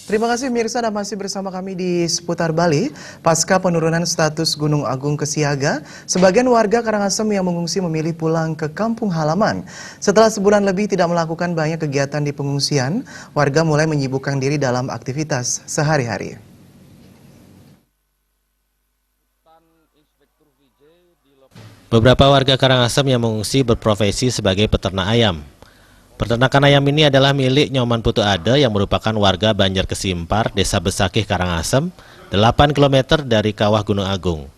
Terima kasih Mirsa, dan masih bersama kami di seputar Bali. Pasca penurunan status Gunung Agung ke siaga, sebagian warga Karangasem yang mengungsi memilih pulang ke kampung halaman. Setelah sebulan lebih tidak melakukan banyak kegiatan di pengungsian, warga mulai menyibukkan diri dalam aktivitas sehari-hari. Beberapa warga Karangasem yang mengungsi berprofesi sebagai peternak ayam. Peternakan ayam ini adalah milik Nyoman Putu Ade yang merupakan warga Banjar Kesimpar, Desa Besakih, Karangasem, 8 km dari kawah Gunung Agung.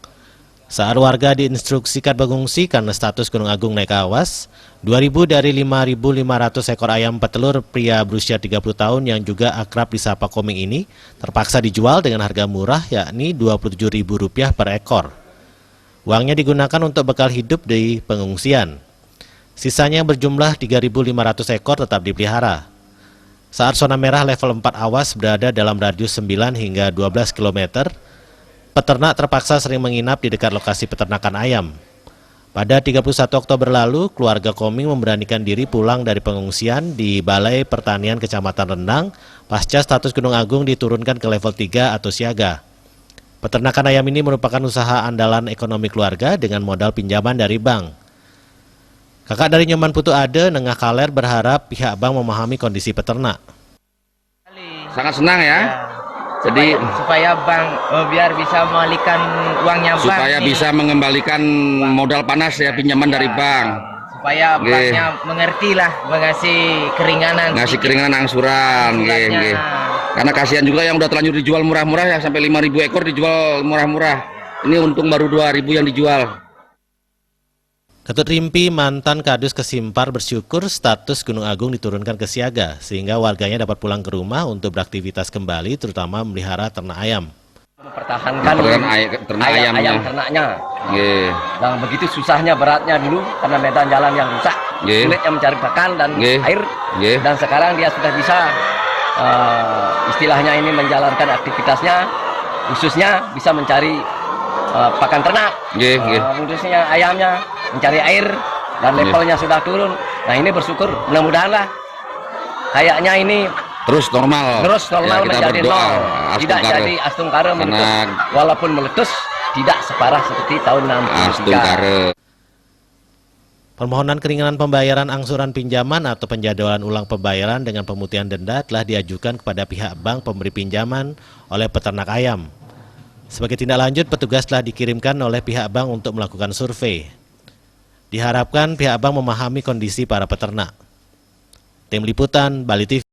Saat warga diinstruksikan mengungsi karena status Gunung Agung naik awas, 2.000 dari 5.500 ekor ayam petelur pria berusia 30 tahun yang juga akrab disapa Koming ini terpaksa dijual dengan harga murah, yakni Rp27.000 per ekor. Uangnya digunakan untuk bekal hidup di pengungsian. Sisanya berjumlah 3.500 ekor tetap dipelihara. Saat zona merah level 4 awas berada dalam radius 9 hingga 12 km, peternak terpaksa sering menginap di dekat lokasi peternakan ayam. Pada 31 Oktober lalu, keluarga Koming memberanikan diri pulang dari pengungsian di Balai Pertanian Kecamatan Rendang pasca status Gunung Agung diturunkan ke level 3 atau siaga. Peternakan ayam ini merupakan usaha andalan ekonomi keluarga dengan modal pinjaman dari bank. Kakak dari Nyoman Putu Ade, Nengah Kaler, berharap pihak bank memahami kondisi peternak. Sangat senang ya. Jadi supaya bank biar bisa mengalihkan uangnya bank. Supaya bisa mengembalikan modal panas ya, pinjaman dari bank. Supaya banknya mengerti lah, mengasih keringanan. Ngasih keringanan angsuran. Karena kasihan juga yang udah terlanjur dijual murah-murah ya, sampai 5.000 ekor dijual murah-murah. Ini untung baru 2.000 yang dijual. Ketut Rimpi, mantan Kadus Kesimpar, bersyukur status Gunung Agung diturunkan ke siaga, sehingga warganya dapat pulang ke rumah untuk beraktivitas kembali, terutama memelihara ternak ayam. Mempertahankan ayam ternaknya. Dan begitu susahnya, beratnya dulu, karena medan jalan yang rusak, sulitnya mencari pakan dan air. Dan sekarang dia sudah bisa, istilahnya ini menjalankan aktivitasnya, khususnya bisa mencari pakan ternak, khususnya ayamnya, mencari air, dan levelnya sudah turun. Nah, ini bersyukur, mudah-mudahan lah kayaknya ini terus normal ya, menjadi nol, tidak jadi astungkara meletus, walaupun meletus tidak separah seperti tahun 63. Permohonan keringanan pembayaran angsuran pinjaman atau penjadwalan ulang pembayaran dengan pemutihan denda telah diajukan kepada pihak bank pemberi pinjaman oleh peternak ayam. Sebagai tindak lanjut, petugas telah dikirimkan oleh pihak bank untuk melakukan survei. Diharapkan pihak bank memahami kondisi para peternak. Tim Liputan, Bali TV.